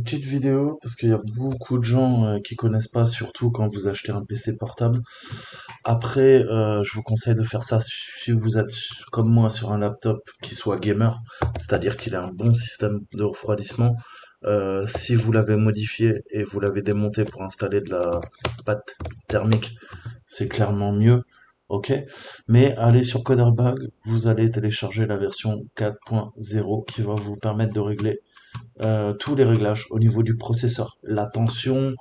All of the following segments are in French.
petite vidéo parce qu'il y a beaucoup de gens qui connaissent pas, surtout quand vous achetez un PC portable. Après, je vous conseille de faire ça si vous êtes comme moi sur un laptop qui soit gamer, c'est-à-dire qu'il a un bon système de refroidissement. Si vous l'avez modifié et vous l'avez démonté pour installer de la pâte thermique, c'est clairement mieux. Ok, mais allez sur Coderbug, vous allez télécharger la version 4.0 qui va vous permettre de régler tous les réglages au niveau du processeur, la tension,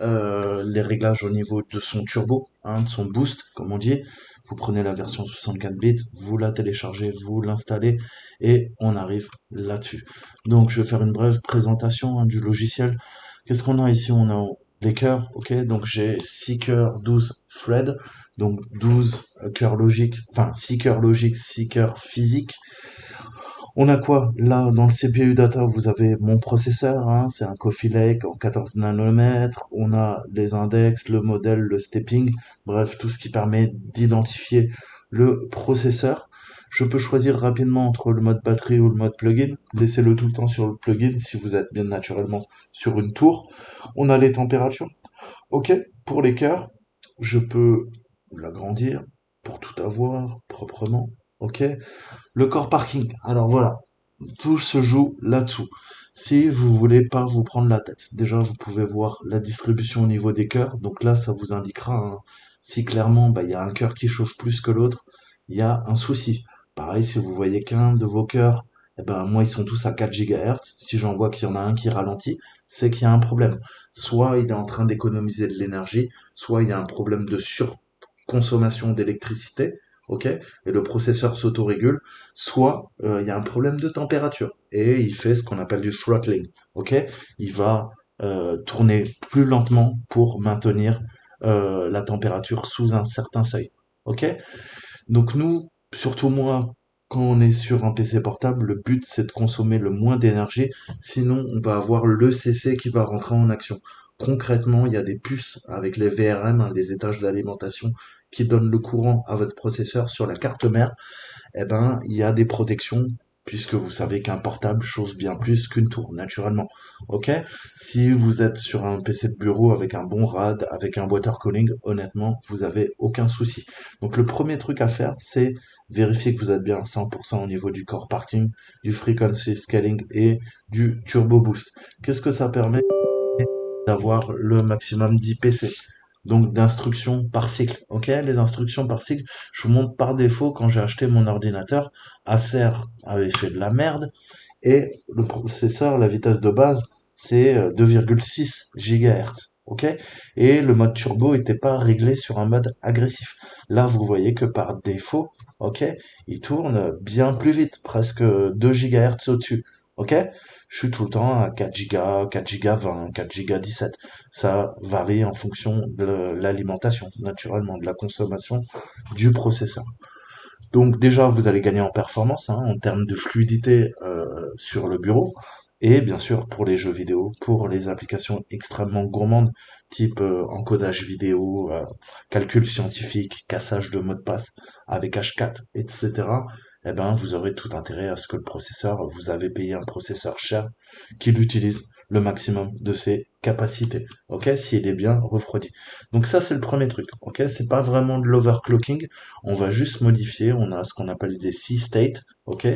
les réglages au niveau de son turbo, hein, de son boost, comme on dit. Vous prenez la version 64 bits, vous la téléchargez, vous l'installez et on arrive là-dessus. Donc je vais faire une brève présentation hein, du logiciel. Qu'est-ce qu'on a ici? On a les cœurs, ok? Donc j'ai 6 cœurs, 12 threads, donc 12 cœurs logiques, enfin 6 cœurs logiques, 6 cœurs physiques. On a quoi? Là, dans le CPU data, vous avez mon processeur, hein, c'est un Coffee Lake en 14 nanomètres. On a les index, le modèle, le stepping, bref, tout ce qui permet d'identifier le processeur. Je peux choisir rapidement entre le mode batterie ou le mode plugin. Laissez-le tout le temps sur le plugin si vous êtes bien naturellement sur une tour. On a les températures. Ok, pour les cœurs, je peux l'agrandir pour tout avoir proprement. Ok, le core parking. Alors voilà, tout se joue là-dessous. Si vous voulez pas vous prendre la tête, déjà vous pouvez voir la distribution au niveau des cœurs. Donc là, ça vous indiquera hein, si clairement bah, il y a un cœur qui chauffe plus que l'autre, il y a un souci. Pareil, si vous voyez qu'un de vos cœurs, eh ben moi ils sont tous à 4 GHz. Si j'en vois qu'il y en a un qui ralentit, c'est qu'il y a un problème. Soit il est en train d'économiser de l'énergie, soit il y a un problème de surconsommation d'électricité, ok, et le processeur s'autorégule, soit il y a un problème de température et il fait ce qu'on appelle du throttling, ok, il va tourner plus lentement pour maintenir la température sous un certain seuil, ok. Donc nous, surtout moi, quand on est sur un PC portable, le but c'est de consommer le moins d'énergie, sinon on va avoir le CC qui va rentrer en action. Concrètement, il y a des puces avec les VRM, hein, les étages d'alimentation, qui donnent le courant à votre processeur sur la carte mère. Eh ben, il y a des protections, puisque vous savez qu'un portable chauffe bien plus qu'une tour, naturellement. Ok? Si vous êtes sur un PC de bureau avec un bon RAD, avec un water cooling, honnêtement, vous avez aucun souci. Donc le premier truc à faire, c'est vérifier que vous êtes bien à 100% au niveau du core parking, du frequency scaling et du turbo boost. Qu'est-ce que ça permet? D'avoir le maximum d'IPC. Donc d'instructions par cycle. Ok, les instructions par cycle, je vous montre par défaut quand j'ai acheté mon ordinateur, Acer avait fait de la merde et le processeur, la vitesse de base, c'est 2,6 GHz. Ok, et le mode turbo était pas réglé sur un mode agressif. Là, vous voyez que par défaut, ok, il tourne bien plus vite, presque 2 GHz au-dessus. Ok, je suis tout le temps à 4 Go, 4 Go 20, 4 Go 17. Ça varie en fonction de l'alimentation, naturellement, de la consommation du processeur. Donc déjà, vous allez gagner en performance, hein, en termes de fluidité sur le bureau. Et bien sûr, pour les jeux vidéo, pour les applications extrêmement gourmandes, type encodage vidéo, calcul scientifique, cassage de mots de passe avec H4, etc., eh ben, vous aurez tout intérêt à ce que le processeur, vous avez payé un processeur cher, qu'il utilise le maximum de ses capacités, ok, s'il est bien refroidi. Donc ça, c'est le premier truc, ok, c'est pas vraiment de l'overclocking, on va juste modifier, on a ce qu'on appelle des C-state, ok?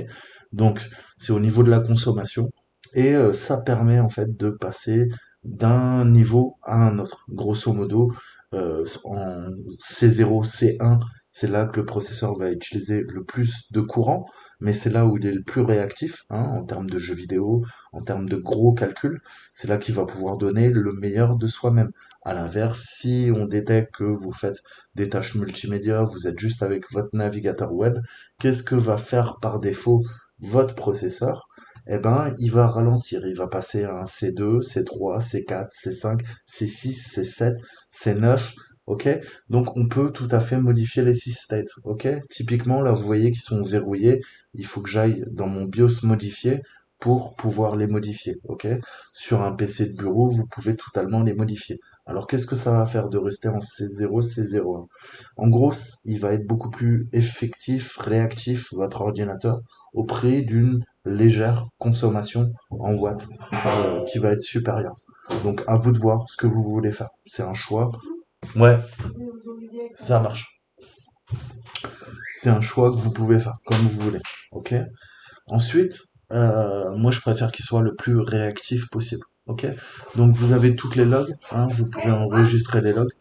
Donc c'est au niveau de la consommation et ça permet en fait de passer d'un niveau à un autre. Grosso modo, en C0, C1, c'est là que le processeur va utiliser le plus de courant, mais c'est là où il est le plus réactif, hein, en termes de jeux vidéo, en termes de gros calculs. C'est là qu'il va pouvoir donner le meilleur de soi-même. À l'inverse, si on détecte que vous faites des tâches multimédia, vous êtes juste avec votre navigateur web, qu'est-ce que va faire par défaut votre processeur? Eh ben, il va ralentir, il va passer à un C2, C3, C4, C5, C6, C7, C9, ok? Donc on peut tout à fait modifier les sysstates, ok? Typiquement, là, vous voyez qu'ils sont verrouillés, il faut que j'aille dans mon BIOS modifié pour pouvoir les modifier, ok? Sur un PC de bureau, vous pouvez totalement les modifier. Alors, qu'est-ce que ça va faire de rester en C0, C01? En gros, il va être beaucoup plus effectif, réactif, votre ordinateur, au prix d'une légère consommation en watts qui va être supérieure. Donc, à vous de voir ce que vous voulez faire. C'est un choix. Ouais, ça marche. C'est un choix que vous pouvez faire comme vous voulez. Ok? Ensuite, moi je préfère qu'il soit le plus réactif possible. Ok? Donc vous avez toutes les logs, hein, vous pouvez enregistrer les logs.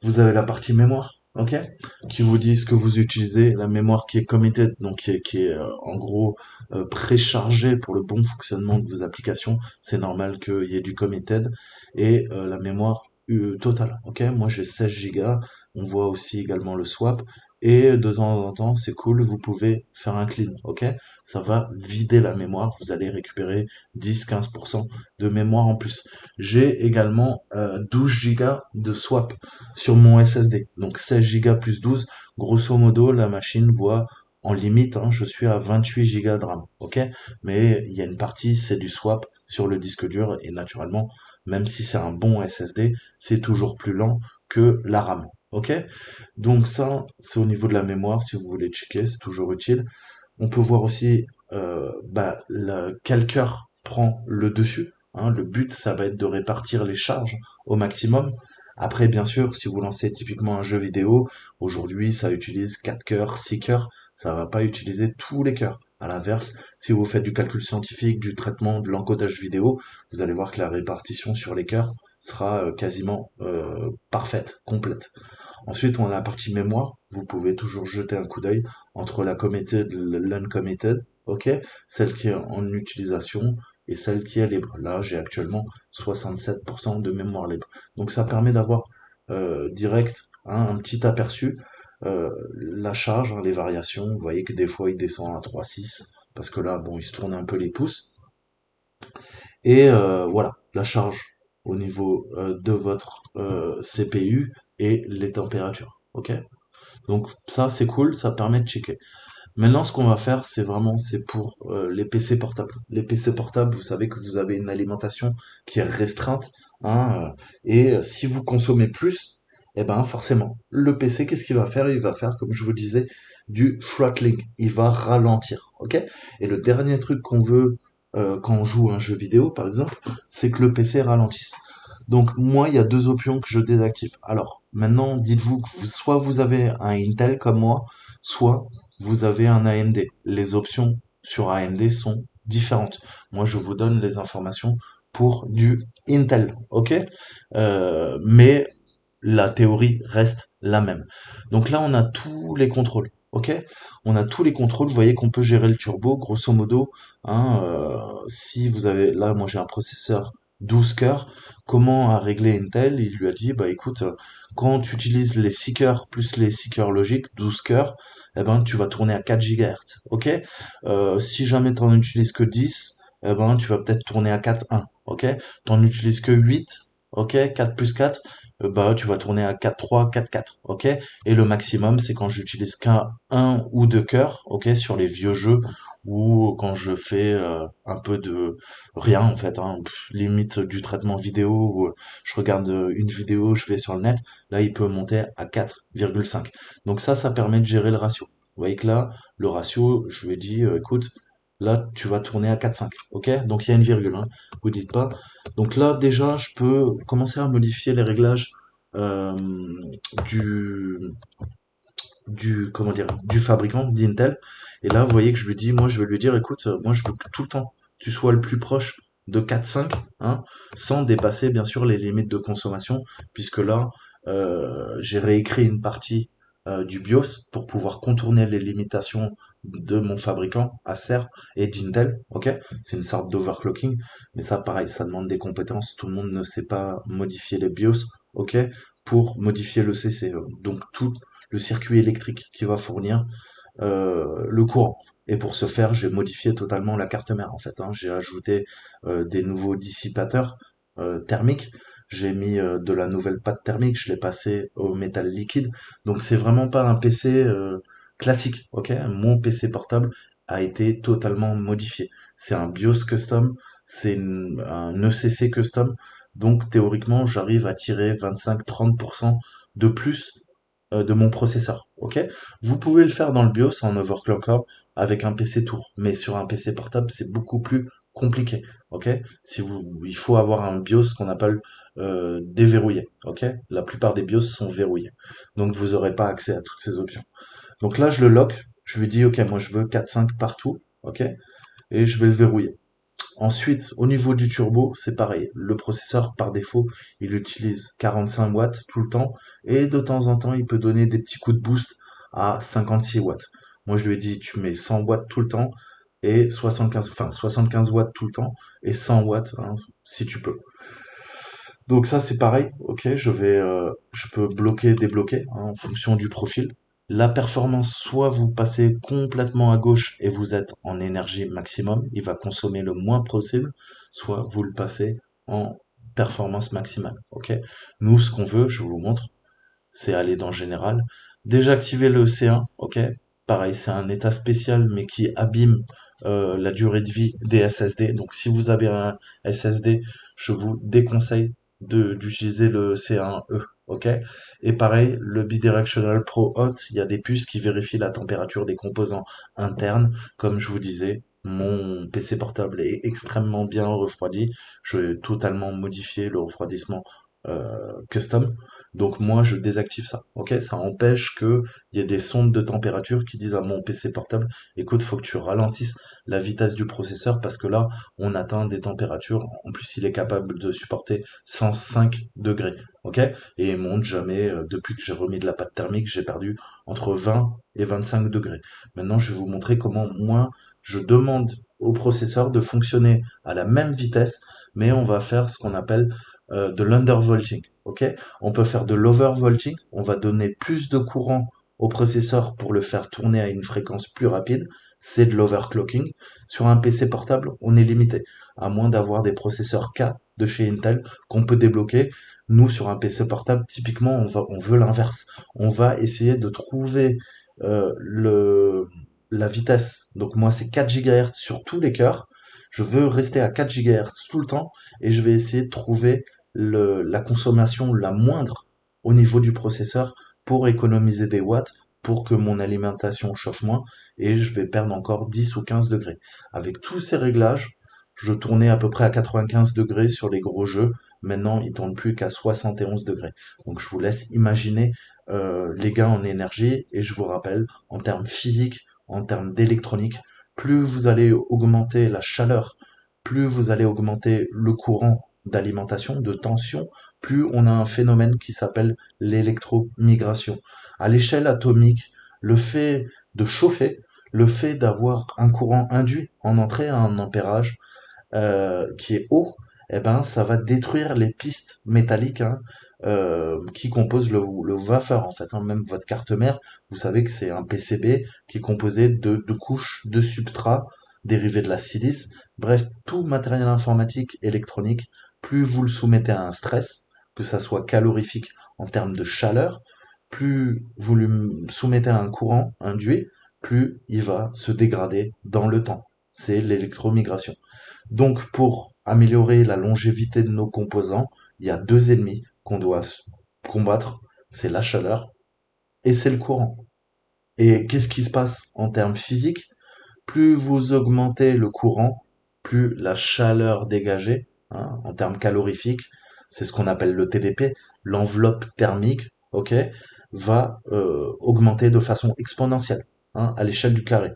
Vous avez la partie mémoire, ok? Qui vous dit ce que vous utilisez, la mémoire qui est committed, donc qui est en gros préchargée pour le bon fonctionnement de vos applications. C'est normal qu'il y ait du committed et la mémoire totale, ok? Moi j'ai 16 Go. On voit aussi également le swap. Et de temps en temps, c'est cool, vous pouvez faire un clean, ok? Ça va vider la mémoire, vous allez récupérer 10-15% de mémoire en plus. J'ai également 12 Go de swap sur mon SSD. Donc 16 Go plus 12, grosso modo, la machine voit en limite, hein, je suis à 28 Go de RAM, ok? Mais il y a une partie, c'est du swap sur le disque dur et naturellement, même si c'est un bon SSD, c'est toujours plus lent que la RAM, ok? Donc ça, c'est au niveau de la mémoire, si vous voulez checker, c'est toujours utile. On peut voir aussi quel cœur prend le dessus, hein. Le but, ça va être de répartir les charges au maximum. Après, bien sûr, si vous lancez typiquement un jeu vidéo, aujourd'hui, ça utilise 4 cœurs, 6 cœurs, ça va pas utiliser tous les cœurs. À l'inverse, si vous faites du calcul scientifique, du traitement, de l'encodage vidéo, vous allez voir que la répartition sur les cœurs sera quasiment parfaite, complète. Ensuite, on a la partie mémoire. Vous pouvez toujours jeter un coup d'œil entre la committed et l'uncommitted, ok? Celle qui est en utilisation et celle qui est libre. Là, j'ai actuellement 67% de mémoire libre. Donc ça permet d'avoir direct hein, un petit aperçu. La charge, hein, les variations, vous voyez que des fois il descend à 3,6 parce que là, bon, il se tourne un peu les pouces. Et voilà, la charge au niveau de votre CPU et les températures. Ok? Donc ça c'est cool, ça permet de checker. Maintenant ce qu'on va faire c'est pour les PC portables. Les PC portables, vous savez que vous avez une alimentation qui est restreinte, hein, et si vous consommez plus, eh ben forcément le PC qu'est-ce qu'il va faire? Il va faire comme je vous disais du throttling, il va ralentir, ok? Et le dernier truc qu'on veut quand on joue à un jeu vidéo par exemple, c'est que le PC ralentisse. Donc moi, il y a deux options que je désactive. Alors maintenant, dites-vous que soit vous avez un Intel comme moi, soit vous avez un AMD. Les options sur AMD sont différentes. Moi, je vous donne les informations pour du Intel, ok? Mais la théorie reste la même. Donc là, on a tous les contrôles, ok? On a tous les contrôles. Vous voyez qu'on peut gérer le turbo, grosso modo. Hein, si vous avez, là, moi j'ai un processeur 12 cœurs. Comment a réglé Intel? Il lui a dit, bah écoute, quand tu utilises les 6 cœurs plus les 6 cœurs logiques, 12 cœurs, eh ben tu vas tourner à 4 GHz, ok? Si jamais tu n'en utilises que 10, eh ben tu vas peut-être tourner à 4,1, ok? T'en utilises que 8, ok? 4 plus 4, bah tu vas tourner à 4,3, 4,4, ok? Et le maximum, c'est quand j'utilise qu'un un ou deux cœurs, ok? Sur les vieux jeux ou quand je fais un peu de rien en fait, hein, limite du traitement vidéo, où je regarde une vidéo, je vais sur le net, là il peut monter à 4,5. Donc ça permet de gérer le ratio. Vous voyez que là, le ratio, je lui ai dit, écoute, là tu vas tourner à 4,5, ok? Donc il y a une virgule, hein, vous dites pas. Donc là déjà, je peux commencer à modifier les réglages euh, du, comment dire, du fabricant d'Intel. Et là, vous voyez que je lui dis, moi, je vais lui dire, écoute, moi, je veux que tout le temps, tu sois le plus proche de 4,5, hein, sans dépasser, bien sûr, les limites de consommation, puisque là, j'ai réécrit une partie du BIOS pour pouvoir contourner les limitations de mon fabricant Acer et d'Intel, ok? C'est une sorte d'overclocking, mais ça, pareil, ça demande des compétences. Tout le monde ne sait pas modifier les BIOS, ok? Pour modifier le CCE. Donc, tout le circuit électrique qui va fournir le courant. Et pour ce faire, j'ai modifié totalement la carte mère en fait, hein. J'ai ajouté des nouveaux dissipateurs thermiques. J'ai mis de la nouvelle pâte thermique, je l'ai passé au métal liquide. Donc c'est vraiment pas un PC classique, ok? Mon PC portable a été totalement modifié. C'est un BIOS custom, c'est un ECC custom, donc théoriquement, j'arrive à tirer 25-30% de plus de mon processeur, ok? Vous pouvez le faire dans le BIOS en overclocker avec un PC Tour, mais sur un PC portable, c'est beaucoup plus compliqué, ok? Il faut avoir un BIOS qu'on appelle déverrouillé, ok? La plupart des BIOS sont verrouillés, donc vous n'aurez pas accès à toutes ces options. Donc là, je le lock, je lui dis, ok, moi je veux 4-5 partout, ok? Et je vais le verrouiller. Ensuite, au niveau du turbo, c'est pareil. Le processeur, par défaut, il utilise 45 watts tout le temps, et de temps en temps, il peut donner des petits coups de boost à 56 watts. Moi, je lui ai dit, tu mets 100 watts tout le temps, et 75 watts tout le temps, et 100 watts, hein, si tu peux. Donc ça c'est pareil, ok, je peux bloquer, débloquer hein, en fonction du profil. La performance, soit vous passez complètement à gauche et vous êtes en énergie maximum, il va consommer le moins possible, soit vous le passez en performance maximale, ok. Nous, ce qu'on veut, je vous montre, c'est aller dans général, désactiver le C1, ok. Pareil, c'est un état spécial mais qui abîme la durée de vie des SSD. Donc si vous avez un SSD, je vous déconseille d'utiliser le C1E, ok? Et pareil, le Bidirectional Pro Hot, il y a des puces qui vérifient la température des composants internes. Comme je vous disais, mon PC portable est extrêmement bien refroidi. Je vais totalement modifier le refroidissement custom. Donc moi, je désactive ça. Ok, ça empêche que il y ait des sondes de température qui disent à mon PC portable, écoute, faut que tu ralentisses la vitesse du processeur parce que là, on atteint des températures. En plus, il est capable de supporter 105 degrés. Ok, et il monte jamais. Depuis que j'ai remis de la pâte thermique, j'ai perdu entre 20 et 25 degrés. Maintenant, je vais vous montrer comment moi, je demande au processeur de fonctionner à la même vitesse, mais on va faire ce qu'on appelle de l'undervolting. Ok, on peut faire de l'overvolting, on va donner plus de courant au processeur pour le faire tourner à une fréquence plus rapide, c'est de l'overclocking. Sur un PC portable, on est limité, à moins d'avoir des processeurs K de chez Intel qu'on peut débloquer. Nous, sur un PC portable, typiquement, on veut l'inverse. On va essayer de trouver la vitesse. Donc moi, c'est 4 GHz sur tous les cœurs. Je veux rester à 4 GHz tout le temps et je vais essayer de trouver la consommation la moindre au niveau du processeur pour économiser des watts, pour que mon alimentation chauffe moins et je vais perdre encore 10 ou 15 degrés. Avec tous ces réglages, je tournais à peu près à 95 degrés sur les gros jeux. Maintenant, il tourne plus qu'à 71 degrés. Donc, je vous laisse imaginer les gains en énergie. Et je vous rappelle, en termes physiques, en termes d'électronique, plus vous allez augmenter la chaleur, plus vous allez augmenter le courant d'alimentation, de tension, plus on a un phénomène qui s'appelle l'électromigration. À l'échelle atomique, le fait de chauffer, le fait d'avoir un courant induit en entrée à un ampérage qui est haut, eh ben, ça va détruire les pistes métalliques hein, qui composent le wafer en fait. Hein. Même votre carte mère, vous savez que c'est un PCB qui est composé de couches de substrats dérivés de la silice. Bref, tout matériel informatique, électronique, plus vous le soumettez à un stress, que ça soit calorifique en termes de chaleur, plus vous le soumettez à un courant induit, plus il va se dégrader dans le temps. C'est l'électromigration. Donc, pour améliorer la longévité de nos composants, il y a deux ennemis qu'on doit combattre, c'est la chaleur et c'est le courant. Et qu'est-ce qui se passe en termes physiques? Plus vous augmentez le courant, plus la chaleur dégagée, hein, en termes calorifiques, c'est ce qu'on appelle le TDP, l'enveloppe thermique, ok, va augmenter de façon exponentielle, hein, à l'échelle du carré.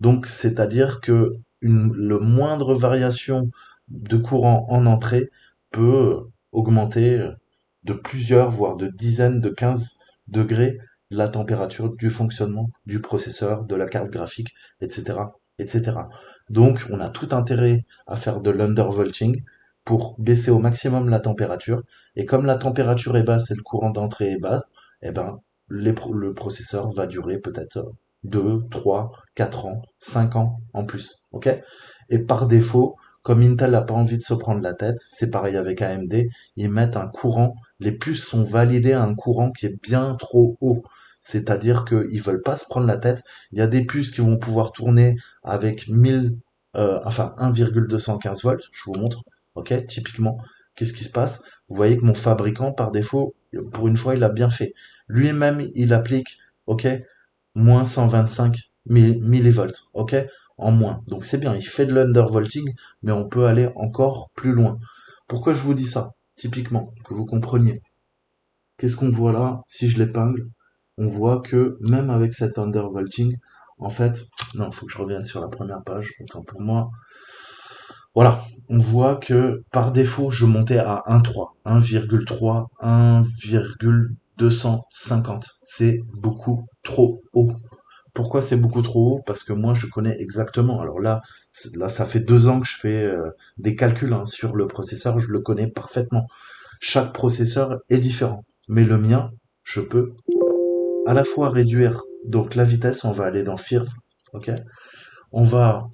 Donc, c'est-à-dire que le moindre variation de courant en entrée peut augmenter de plusieurs, voire de dizaines, de 15 degrés la température du fonctionnement du processeur, de la carte graphique, etc., etc. Donc, on a tout intérêt à faire de l'undervolting pour baisser au maximum la température. Et comme la température est basse et le courant d'entrée est bas, eh ben, le processeur va durer peut-être 2, 3, 4 ans, 5 ans en plus. Ok? Et par défaut, comme Intel n'a pas envie de se prendre la tête, c'est pareil avec AMD, ils mettent un courant, les puces sont validées à un courant qui est bien trop haut. C'est-à-dire qu'ils veulent pas se prendre la tête. Il y a des puces qui vont pouvoir tourner avec 1,215 volts. Je vous montre. Ok, typiquement, qu'est-ce qui se passe? Vous voyez que mon fabricant, par défaut, pour une fois, il a bien fait. Lui-même, il applique, ok, moins 125 millivolts, ok, en moins. Donc c'est bien, il fait de l'undervolting, mais on peut aller encore plus loin. Pourquoi je vous dis ça? Typiquement, que vous compreniez. Qu'est-ce qu'on voit là? Si je l'épingle, on voit que même avec cet undervolting, en fait, non, il faut que je revienne sur la première page, autant pour moi. Voilà, on voit que par défaut, je montais à 1,3, 1,250. C'est beaucoup trop haut. Pourquoi c'est beaucoup trop haut? Parce que moi, je connais exactement. Alors là, là, ça fait 2 ans que je fais des calculs hein, sur le processeur. Je le connais parfaitement. Chaque processeur est différent. Mais le mien, je peux à la fois réduire. Donc la vitesse, on va aller dans Firth. Ok. On va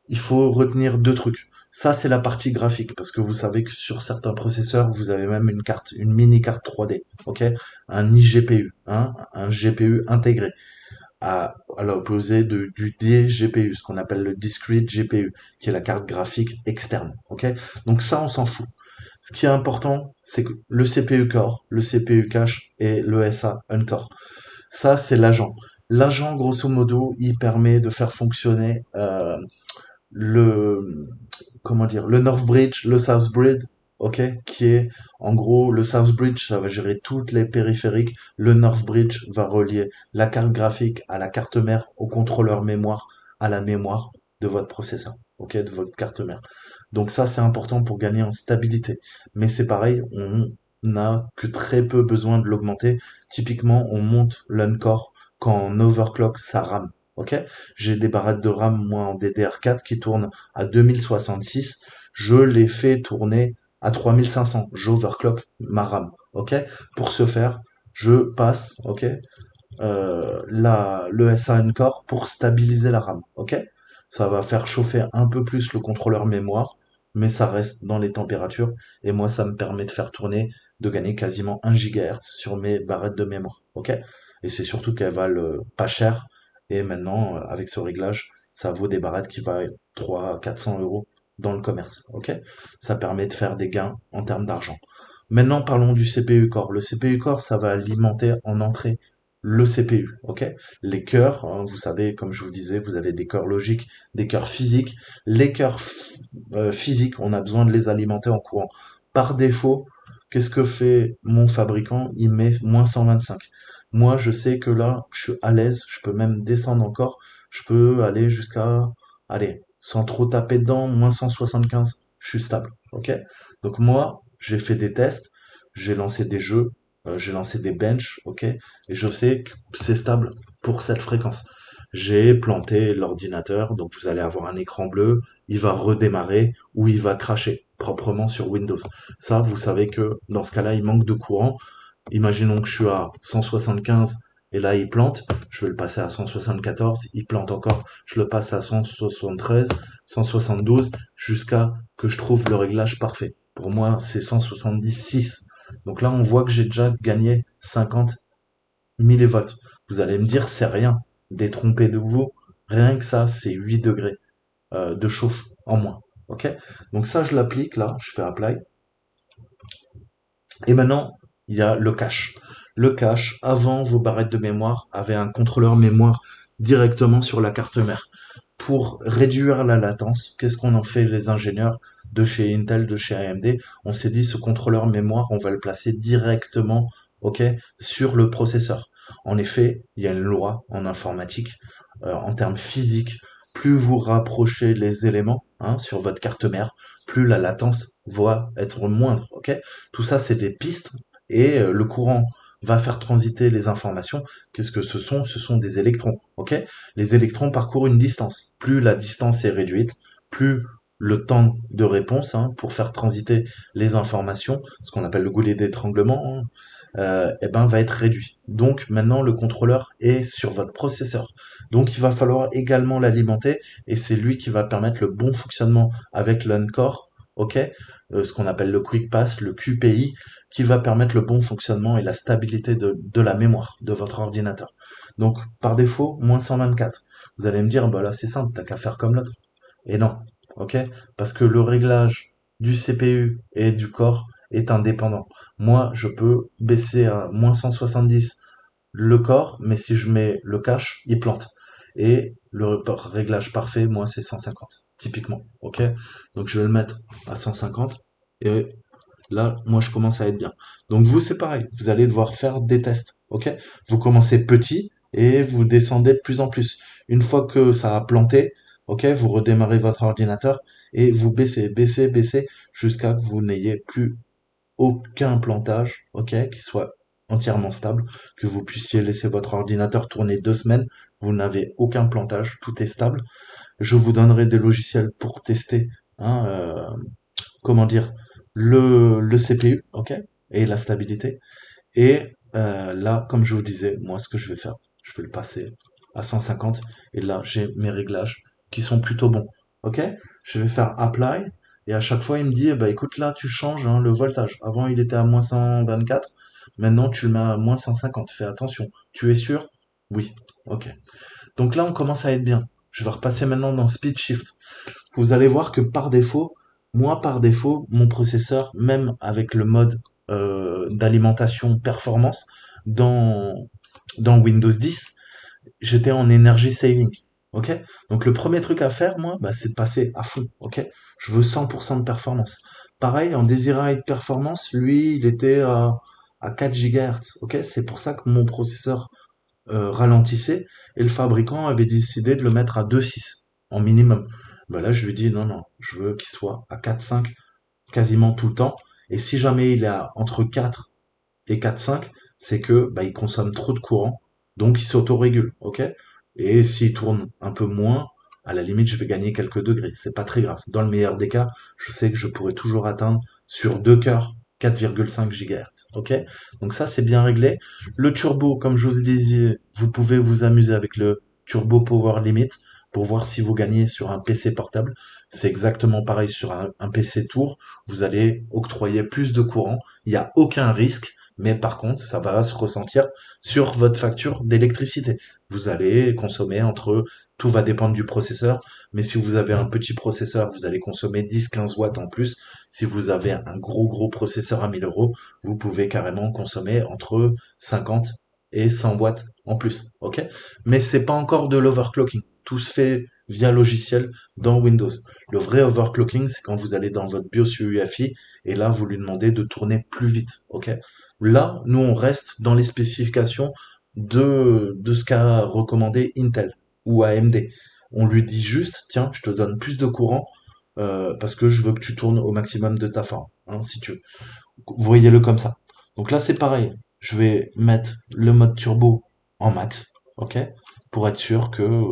il faut retenir deux trucs. Ça, c'est la partie graphique, parce que vous savez que sur certains processeurs, vous avez même une carte, une mini carte 3D, ok? Un iGPU, hein, un GPU intégré, à l'opposé du DGPU, ce qu'on appelle le Discrete GPU, qui est la carte graphique externe, ok? Donc ça, on s'en fout. Ce qui est important, c'est que le CPU Core, le CPU Cache et le SA Uncore. Ça, c'est l'agent. L'agent, grosso modo, il permet de faire fonctionner le comment dire le North Bridge, le South Bridge, ok, qui est en gros le South Bridge, ça va gérer toutes les périphériques, le North Bridge va relier la carte graphique à la carte mère, au contrôleur mémoire, à la mémoire de votre processeur, ok, de votre carte mère. Donc ça c'est important pour gagner en stabilité. Mais c'est pareil, on n'a que très peu besoin de l'augmenter. Typiquement, on monte l'uncore quand on overclock sa RAM. Ok, j'ai des barrettes de RAM moi en DDR4 qui tournent à 2066. Je les fais tourner à 3500. J'overclock ma RAM. Ok, pour ce faire, je passe ok le SA Encore pour stabiliser la RAM. Ok, ça va faire chauffer un peu plus le contrôleur mémoire, mais ça reste dans les températures et moi ça me permet de faire tourner, de gagner quasiment 1 GHz sur mes barrettes de mémoire. Ok, et c'est surtout qu'elles valent pas cher et maintenant avec ce réglage, ça vaut des barrettes qui valent 300-400 € dans le commerce. Ok, ça permet de faire des gains en termes d'argent. Maintenant, parlons du CPU Core. Le CPU Core, ça va alimenter en entrée le CPU, ok? Les cœurs, hein, vous savez, comme je vous disais, vous avez des cœurs logiques, des cœurs physiques. Les cœurs physiques, on a besoin de les alimenter en courant. Par défaut, qu'est-ce que fait mon fabricant? Il met moins 125. Moi, je sais que là, je suis à l'aise, je peux même descendre encore, je peux aller jusqu'à, allez, sans trop taper dedans, moins 175, je suis stable, ok? Donc moi, j'ai fait des tests, j'ai lancé des jeux, j'ai lancé des benches, ok? Et je sais que c'est stable pour cette fréquence. J'ai planté l'ordinateur, donc vous allez avoir un écran bleu, il va redémarrer ou il va cracher proprement sur Windows. Ça, vous savez que dans ce cas-là, il manque de courant. Imaginons que je suis à 175 et là il plante, je vais le passer à 174, il plante encore, je le passe à 173, 172 jusqu'à que je trouve le réglage parfait. Pour moi, c'est 176. Donc là, on voit que j'ai déjà gagné 50 millivolts. Vous allez me dire, c'est rien. Détrompé de vous, rien que ça, c'est 8 degrés de chauffe en moins. Ok? Donc ça, je l'applique là, je fais apply. Et maintenant, il y a le cache. Le cache, avant, vos barrettes de mémoire avaient un contrôleur mémoire directement sur la carte mère. Pour réduire la latence, qu'est-ce qu'on en fait les ingénieurs de chez Intel, de chez AMD? On s'est dit, ce contrôleur mémoire, on va le placer directement, ok, sur le processeur. En effet, il y a une loi en informatique, en termes physiques, plus vous rapprochez les éléments hein, sur votre carte mère, plus la latence va être moindre. Ok, tout ça c'est des pistes et le courant va faire transiter les informations. Qu'est-ce que ce sont? Ce sont des électrons. Ok, les électrons parcourent une distance. Plus la distance est réduite, plus le temps de réponse hein, pour faire transiter les informations, ce qu'on appelle le goulet d'étranglement, hein, eh ben, va être réduit. Donc maintenant le contrôleur est sur votre processeur. Donc il va falloir également l'alimenter et c'est lui qui va permettre le bon fonctionnement avec l'Uncore, ok, ce qu'on appelle le Quick Pass, le QPI, qui va permettre le bon fonctionnement et la stabilité de la mémoire de votre ordinateur. Donc, par défaut, moins 124. Vous allez me dire, bah là, c'est simple, t'as qu'à faire comme l'autre. Et non, ok? Parce que le réglage du CPU et du corps est indépendant. Moi, je peux baisser à moins 170 le corps, mais si je mets le cache, il plante. Et le réglage parfait, moi, c'est 150, typiquement. Ok? Donc, je vais le mettre à 150. Et là, moi, je commence à être bien. Donc, vous, c'est pareil. Vous allez devoir faire des tests. Ok? Vous commencez petit et vous descendez de plus en plus. Une fois que ça a planté, ok, vous redémarrez votre ordinateur et vous baissez, baissez, baissez jusqu'à que vous n'ayez plus aucun plantage, ok, qui soit entièrement stable, que vous puissiez laisser votre ordinateur tourner 2 semaines, vous n'avez aucun plantage, tout est stable. Je vous donnerai des logiciels pour tester, hein, comment dire, le CPU, ok, et la stabilité. Et là, comme je vous disais, moi, ce que je vais faire, je vais le passer à 150, et là, j'ai mes réglages qui sont plutôt bons, ok. Je vais faire Apply, et à chaque fois, il me dit, eh ben, écoute, là, tu changes hein, le voltage. Avant, il était à moins 124, maintenant, tu le mets à moins 150. Fais attention. Tu es sûr? Oui. Ok. Donc là, on commence à être bien. Je vais repasser maintenant dans Speed Shift. Vous allez voir que par défaut, moi par défaut, mon processeur, même avec le mode d'alimentation performance dans, dans Windows 10, j'étais en energy saving. Ok? Donc le premier truc à faire, moi, bah, c'est de passer à fond. Ok? Je veux 100% de performance. Pareil, en Desire Performance, lui, il était à 4 GHz. Ok? C'est pour ça que mon processeur ralentissait et le fabricant avait décidé de le mettre à 2,6 en minimum. Bah là, je lui dis non, non, je veux qu'il soit à 4,5 quasiment tout le temps. Et si jamais il est entre 4 et 4,5, c'est que bah, il consomme trop de courant, donc il s'autorégule, ok? Et s'il tourne un peu moins, à la limite, je vais gagner quelques degrés. C'est pas très grave. Dans le meilleur des cas, je sais que je pourrais toujours atteindre sur 2 cœurs 4,5 GHz. Ok? Donc ça, c'est bien réglé. Le turbo, comme je vous disais, vous pouvez vous amuser avec le turbo power limit pour voir si vous gagnez sur un PC portable. C'est exactement pareil sur un PC tour. Vous allez octroyer plus de courant. Il n'y a aucun risque. Mais par contre, ça va se ressentir sur votre facture d'électricité. Vous allez consommer tout va dépendre du processeur, mais si vous avez un petit processeur, vous allez consommer 10-15 watts en plus. Si vous avez un gros processeur à 1000 euros, vous pouvez carrément consommer entre 50 et 100 watts en plus, ok? Mais c'est pas encore de l'overclocking. Tout se fait via logiciel dans Windows. Le vrai overclocking, c'est quand vous allez dans votre BIOS UEFI et là, vous lui demandez de tourner plus vite, ok? Là, nous, on reste dans les spécifications de ce qu'a recommandé Intel ou AMD. On lui dit juste, tiens, je te donne plus de courant parce que je veux que tu tournes au maximum de ta forme, hein, si tu veux. Vous voyez-le comme ça. Donc là, c'est pareil. Je vais mettre le mode turbo en max, ok, pour être sûr que,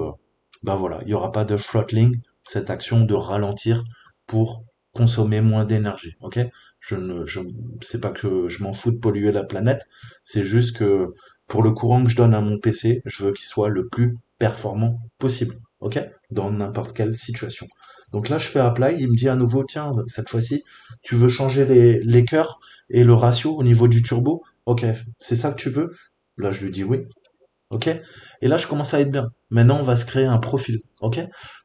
ben voilà, il n'y aura pas de throttling, cette action de ralentir pour consommer moins d'énergie, ok. Je c'est pas que je m'en fous de polluer la planète, c'est juste que pour le courant que je donne à mon PC, je veux qu'il soit le plus performant possible, ok, dans n'importe quelle situation. Donc là, je fais apply, il me dit à nouveau, tiens, cette fois-ci, tu veux changer les cœurs et le ratio au niveau du turbo? Ok, c'est ça que tu veux? Là, je lui dis oui. Ok? Et là, je commence à être bien. Maintenant, on va se créer un profil. Ok?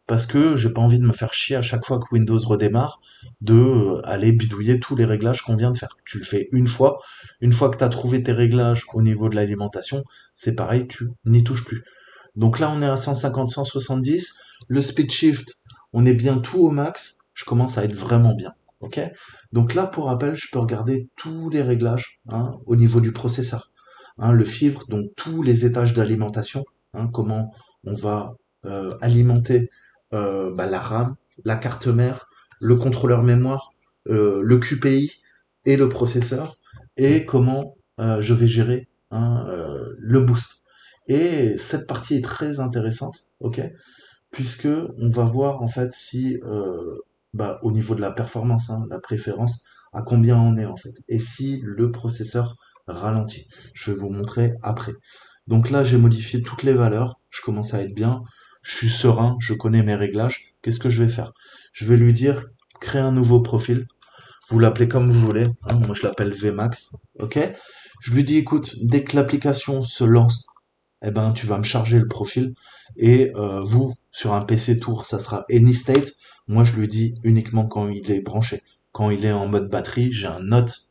Parce que j'ai pas envie de me faire chier à chaque fois que Windows redémarre de aller bidouiller tous les réglages qu'on vient de faire. Tu le fais une fois. Une fois que tu as trouvé tes réglages au niveau de l'alimentation, c'est pareil, tu n'y touches plus. Donc là, on est à 150, 170. Le speed shift, on est bien tout au max. Je commence à être vraiment bien. Ok? Donc là, pour rappel, je peux regarder tous les réglages hein, au niveau du processeur. Hein, le FIVRE, donc tous les étages d'alimentation, hein, comment on va alimenter bah, la RAM, la carte mère, le contrôleur mémoire, le QPI et le processeur, et comment je vais gérer hein, le boost. Et cette partie est très intéressante, ok, puisque on va voir en fait si, bah, au niveau de la performance, hein, la préférence, à combien on est en fait, et si le processeur ralentit. Je vais vous montrer après. Donc là, j'ai modifié toutes les valeurs, je commence à être bien, je suis serein, je connais mes réglages. Qu'est-ce que je vais faire? Je vais lui dire créer un nouveau profil. vous l'appelez comme vous voulez, hein, moi je l'appelle Vmax, ok? Je lui dis, écoute, dès que l'application se lance, eh ben, tu vas me charger le profil, et vous, sur un PC Tour, ça sera Any State. Moi, je lui dis uniquement quand il est branché. Quand il est en mode batterie, j'ai un autre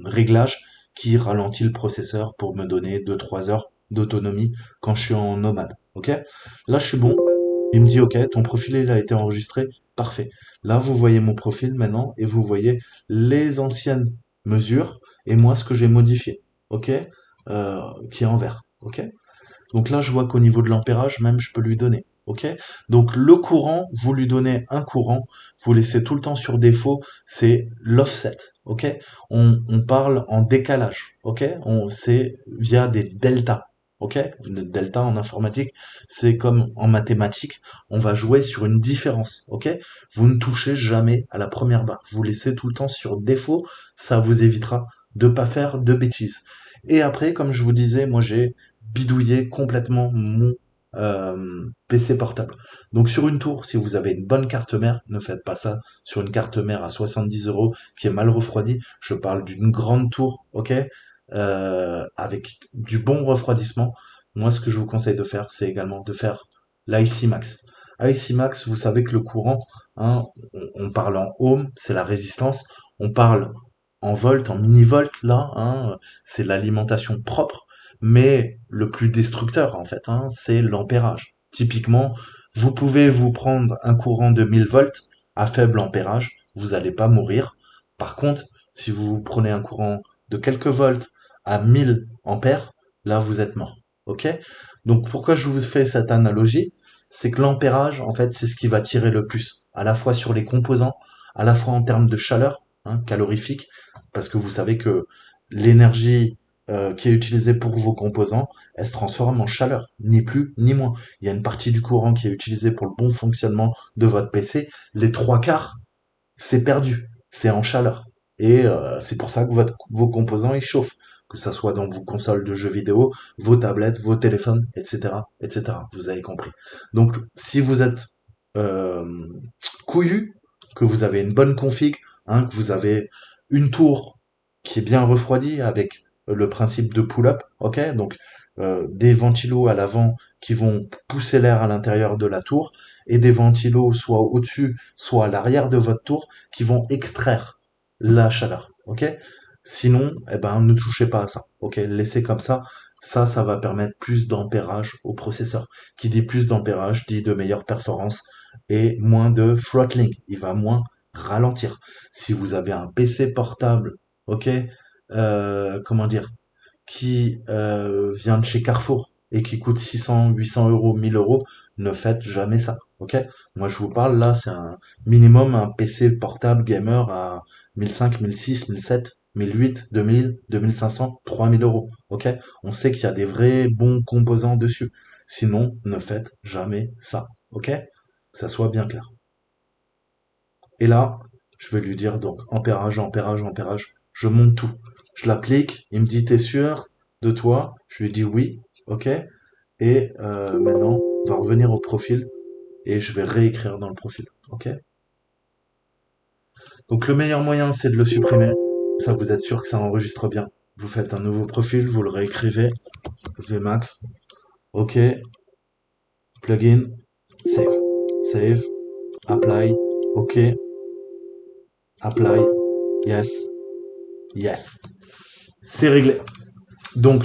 réglage qui ralentit le processeur pour me donner 2-3 heures d'autonomie quand je suis en nomade. Ok? Là, je suis bon. Il me dit, ok, ton profil il a été enregistré. Parfait. Là, vous voyez mon profil maintenant et vous voyez les anciennes mesures et moi ce que j'ai modifié. Ok? Qui est en vert. Ok? Donc là, je vois qu'au niveau de l'ampérage, même, je peux lui donner. Ok? Donc le courant, vous lui donnez un courant, vous laissez tout le temps sur défaut, c'est l'offset. Ok? On parle en décalage. Ok? C'est via des deltas. Ok? Le delta en informatique, c'est comme en mathématiques, on va jouer sur une différence. Ok? Vous ne touchez jamais à la première barre. Vous laissez tout le temps sur défaut, ça vous évitera de pas faire de bêtises. Et après, comme je vous disais, moi j'ai bidouiller complètement mon PC portable. Donc sur une tour, si vous avez une bonne carte mère, ne faites pas ça sur une carte mère à 70 euros qui est mal refroidie. Je parle d'une grande tour, ok, avec du bon refroidissement. Moi, ce que je vous conseille de faire, c'est également de faire l'IC Max. IC Max, vous savez que le courant, hein, on parle en ohm, c'est la résistance. On parle en volt, en millivolt, là, hein, c'est l'alimentation propre, mais le plus destructeur, en fait, hein, c'est l'ampérage. Typiquement, vous pouvez vous prendre un courant de 1000 volts à faible ampérage, vous n'allez pas mourir. Par contre, si vous prenez un courant de quelques volts à 1000 ampères, là, vous êtes mort. Ok? Donc, pourquoi je vous fais cette analogie? C'est que l'ampérage, en fait, c'est ce qui va tirer le plus, à la fois sur les composants, à la fois en termes de chaleur, hein, calorifique, parce que vous savez que l'énergie qui est utilisée pour vos composants, elle se transforme en chaleur, ni plus ni moins. Il y a une partie du courant qui est utilisée pour le bon fonctionnement de votre PC, les trois quarts, c'est perdu, c'est en chaleur. Et c'est pour ça que vos composants ils chauffent, que ça soit dans vos consoles de jeux vidéo, vos tablettes, vos téléphones, etc., etc. Vous avez compris. Donc, si vous êtes euh, couillu, que vous avez une bonne config, hein, que vous avez une tour qui est bien refroidie avec le principe de pull-up, ok? Donc des ventilos à l'avant qui vont pousser l'air à l'intérieur de la tour et des ventilos soit au-dessus, soit à l'arrière de votre tour qui vont extraire la chaleur, ok? Sinon, eh ben, ne touchez pas à ça, ok? Laissez comme ça. Ça va permettre plus d'ampérage au processeur. Qui dit plus d'ampérage dit de meilleure performance et moins de throttling. Il va moins ralentir. Si vous avez un PC portable, ok, comment dire, qui vient de chez Carrefour et qui coûte 600, 800 euros, 1000 euros, ne faites jamais ça, ok? Moi, je vous parle là, c'est un minimum un PC portable gamer à 1500, 1600, 1700, 1008, 2000, 2500, 3000 euros, ok? On sait qu'il y a des vrais bons composants dessus. Sinon, ne faites jamais ça, ok? Que ça soit bien clair. Et là, je vais lui dire donc ampérage, ampérage, ampérage. Je monte tout. Je l'applique. Il me dit t'es sûr de toi? Je lui dis oui. Ok. Et maintenant, on va revenir au profil et je vais réécrire dans le profil. Ok. Donc le meilleur moyen, c'est de le supprimer. Ça, vous êtes sûr que ça enregistre bien. Vous faites un nouveau profil, vous le réécrivez. Vmax. Ok. Plugin. Save. Save. Apply. Ok. Apply. Yes. Yes. C'est réglé. Donc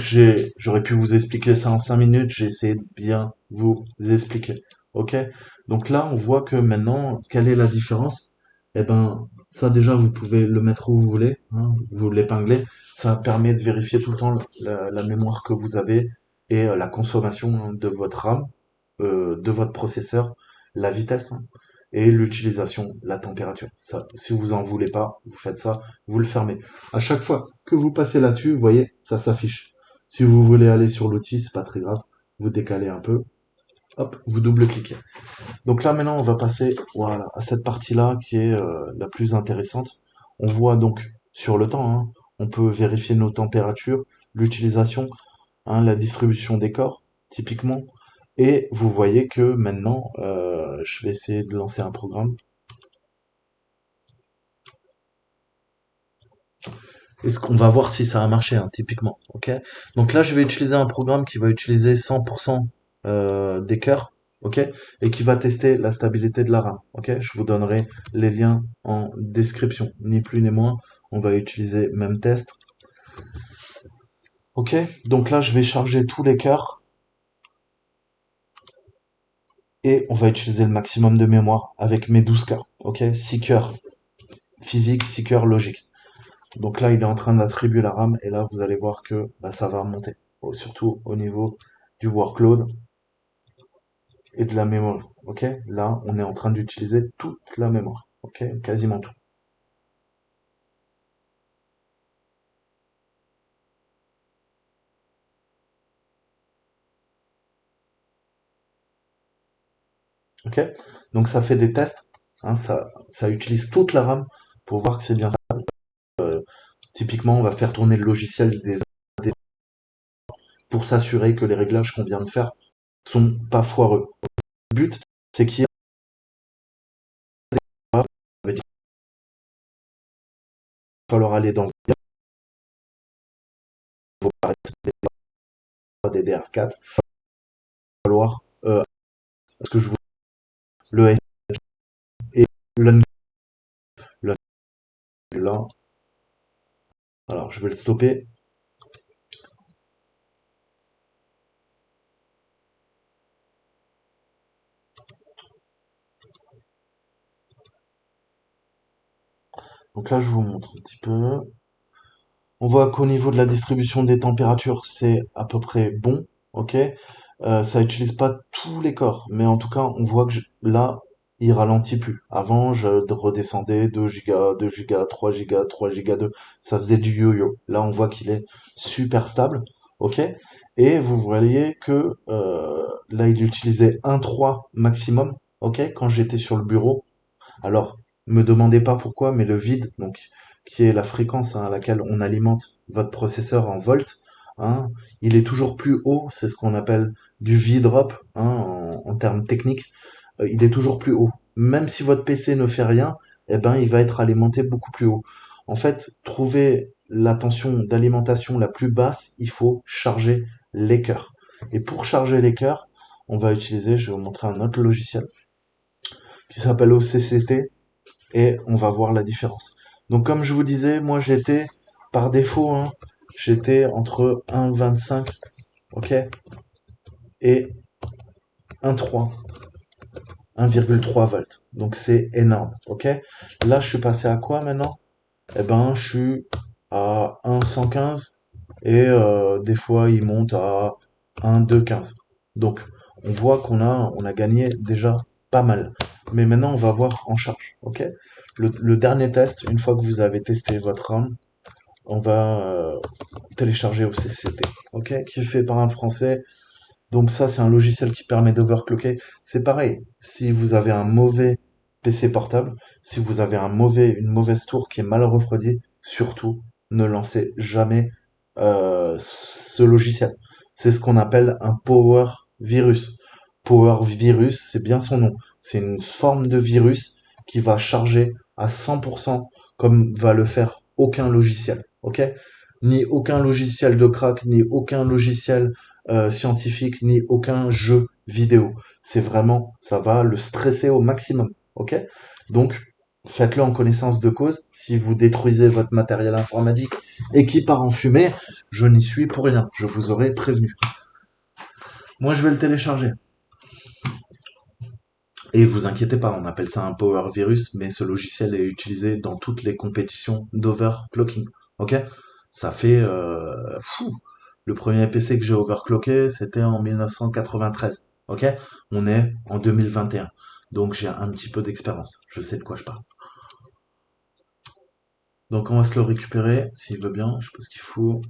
j'aurais pu vous expliquer ça en 5 minutes, j'ai essayé de bien vous expliquer. Ok? Donc là, on voit que maintenant, quelle est la différence? Eh ben, ça déjà, vous pouvez le mettre où vous voulez, hein, vous l'épinglez. Ça permet de vérifier tout le temps la mémoire que vous avez et la consommation hein, de votre RAM, de votre processeur, la vitesse hein, et l'utilisation, la température. Ça, si vous en voulez pas, vous faites ça, vous le fermez. À chaque fois que vous passez là-dessus, vous voyez, ça s'affiche. Si vous voulez aller sur l'outil, c'est pas très grave. Vous décalez un peu, hop, vous double-cliquez. Donc là maintenant, on va passer voilà, à cette partie-là qui est la plus intéressante. On voit donc sur le temps, hein, on peut vérifier nos températures, l'utilisation, hein, la distribution des corps, typiquement. Et vous voyez que maintenant, je vais essayer de lancer un programme. Et ce qu'on va voir si ça a marché, hein, typiquement. Ok. Donc là, je vais utiliser un programme qui va utiliser 100% des cœurs, ok, et qui va tester la stabilité de la RAM. Ok. Je vous donnerai les liens en description, ni plus ni moins. On va utiliser même test. Ok. Donc là, je vais charger tous les cœurs et on va utiliser le maximum de mémoire avec mes 12 cœurs. Ok. 6 cœurs physique, 6 cœurs logique. Donc là, il est en train d'attribuer la RAM et là, vous allez voir que bah, ça va remonter. Surtout au niveau du workload et de la mémoire. Ok, là, on est en train d'utiliser toute la mémoire. Ok, quasiment tout. Ok, donc ça fait des tests. Hein, ça utilise toute la RAM pour voir que c'est bien ça. Typiquement, on va faire tourner le logiciel pour s'assurer que les réglages qu'on vient de faire sont pas foireux. Le but, c'est qu'il va falloir aller dans le DDR4, il va falloir ce que je vous le S et l'un là. Alors, je vais le stopper. Donc là, je vous montre un petit peu. On voit qu'au niveau de la distribution des températures, c'est à peu près bon, ok. Ça utilise pas tous les corps, mais en tout cas, on voit que là, il ralentit plus. Avant, je redescendais 2 gigas, 2 gigas, 3 gigas, 3 gigas 2. Ça faisait du yo-yo. Là, on voit qu'il est super stable, ok. Et vous voyez que là, il utilisait 1,3 maximum, ok, quand j'étais sur le bureau. Alors, me demandez pas pourquoi, mais le vide, donc qui est la fréquence hein, à laquelle on alimente votre processeur en volts, hein, il est toujours plus haut. C'est ce qu'on appelle du V-drop hein, en termes techniques. Il est toujours plus haut. Même si votre PC ne fait rien, eh ben, il va être alimenté beaucoup plus haut. En fait, trouver la tension d'alimentation la plus basse, il faut charger les cœurs. Et pour charger les cœurs, on va utiliser, je vais vous montrer un autre logiciel qui s'appelle OCCT et on va voir la différence. Donc comme je vous disais, moi j'étais par défaut, hein, j'étais entre 1,25 ok, et 1,3, 1,3 volts. Donc c'est énorme, ok. Là je suis passé à quoi maintenant? Eh ben je suis à 1,115 et des fois il monte à 1,215. Donc on voit qu'on a gagné déjà pas mal. Mais maintenant on va voir en charge, ok. Le dernier test, une fois que vous avez testé votre RAM, on va télécharger au CCT, ok, qui est fait par un Français. Donc ça, c'est un logiciel qui permet d'overclocker. C'est pareil, si vous avez un mauvais PC portable, si vous avez une mauvaise tour qui est mal refroidie, surtout ne lancez jamais ce logiciel. C'est ce qu'on appelle un power virus. Power virus, c'est bien son nom. C'est une forme de virus qui va charger à 100% comme va le faire aucun logiciel. Ok? Ni aucun logiciel de crack, ni aucun logiciel scientifique, ni aucun jeu vidéo. C'est vraiment, ça va le stresser au maximum. Ok? Donc, faites-le en connaissance de cause. Si vous détruisez votre matériel informatique et qui part en fumée, je n'y suis pour rien. Je vous aurais prévenu. Moi, je vais le télécharger. Et vous inquiétez pas, on appelle ça un power virus, mais ce logiciel est utilisé dans toutes les compétitions d'overclocking. Ok? Ça fait fou. Le premier PC que j'ai overclocké, c'était en 1993. Ok? On est en 2021. Donc j'ai un petit peu d'expérience. Je sais de quoi je parle. Donc on va se le récupérer, s'il veut bien. Je sais pas ce qu'il faut.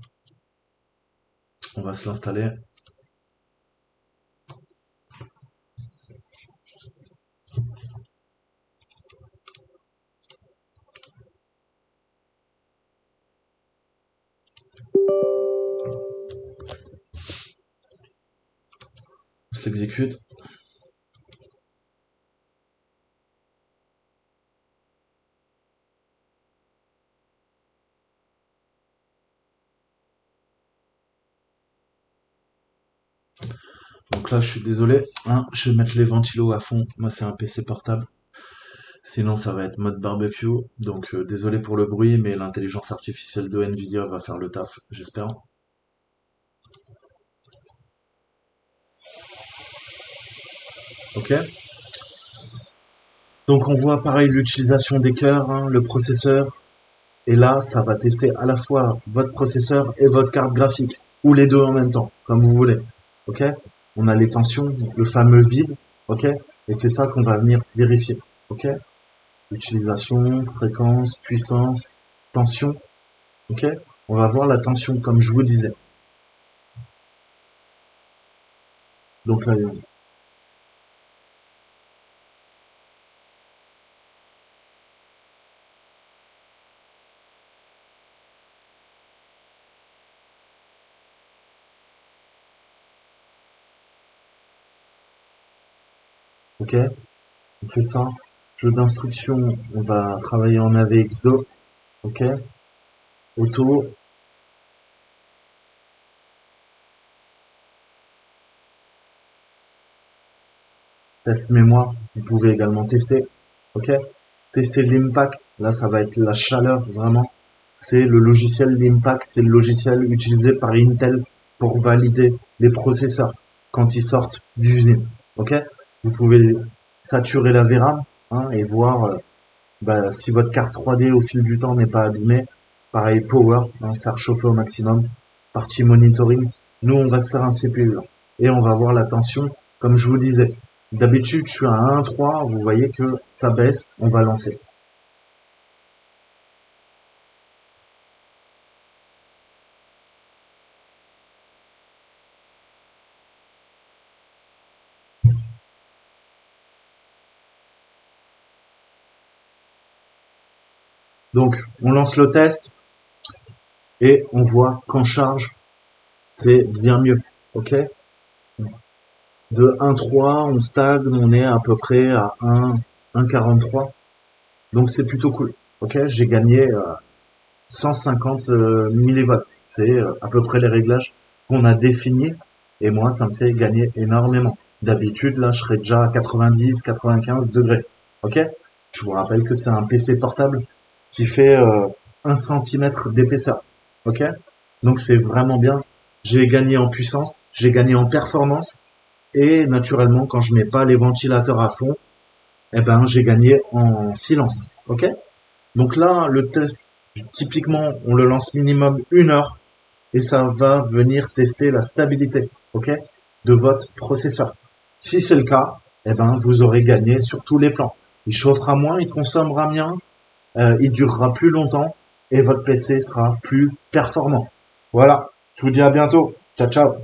On va se l'installer. On se l'exécute. Donc là, je suis désolé, hein, je vais mettre les ventilos à fond. Moi, c'est un PC portable. Sinon, ça va être mode barbecue. Donc, désolé pour le bruit, mais l'intelligence artificielle de Nvidia va faire le taf, j'espère. Ok. Donc, on voit pareil l'utilisation des cœurs, hein, le processeur. Et là, ça va tester à la fois votre processeur et votre carte graphique, ou les deux en même temps, comme vous voulez. Ok? On a les tensions, le fameux vide. Ok? Et c'est ça qu'on va venir vérifier. Ok? Utilisation, fréquence, puissance, tension. Ok? On va voir la tension, comme je vous disais. Donc là, ok? On fait ça. Jeu d'instruction, on va travailler en AVX2. Ok? Auto, test mémoire, vous pouvez également tester. Ok? Tester l'impact, là ça va être la chaleur vraiment. C'est le logiciel l'impact, c'est le logiciel utilisé par Intel pour valider les processeurs quand ils sortent d'usine. Ok? Vous pouvez saturer la VRAM, hein, et voir si votre carte 3D au fil du temps n'est pas abîmée. Pareil, power, hein, faire chauffer au maximum. Partie monitoring, nous on va se faire un CPU là. Et on va voir la tension, comme je vous disais. D'habitude je suis à 1,3, vous voyez que ça baisse, on va lancer. Donc on lance le test et on voit qu'en charge, c'est bien mieux. Ok? De 1,3, on stagne, on est à peu près à 1,43. Donc c'est plutôt cool. Ok? J'ai gagné 150 milliwatts. C'est à peu près les réglages qu'on a définis. Et moi, ça me fait gagner énormément. D'habitude, là, je serais déjà à 90, 95 degrés. Ok? Je vous rappelle que c'est un PC portable qui fait 1 centimètre d'épaisseur. Ok? Donc c'est vraiment bien. J'ai gagné en puissance, j'ai gagné en performance. Et naturellement, quand je mets pas les ventilateurs à fond, eh ben, j'ai gagné en silence. Ok? Donc là, le test, typiquement, on le lance minimum 1 heure et ça va venir tester la stabilité, ok, de votre processeur. Si c'est le cas, eh ben, vous aurez gagné sur tous les plans. Il chauffera moins, il consommera bien, il durera plus longtemps et votre PC sera plus performant. Voilà, je vous dis à bientôt. Ciao, ciao.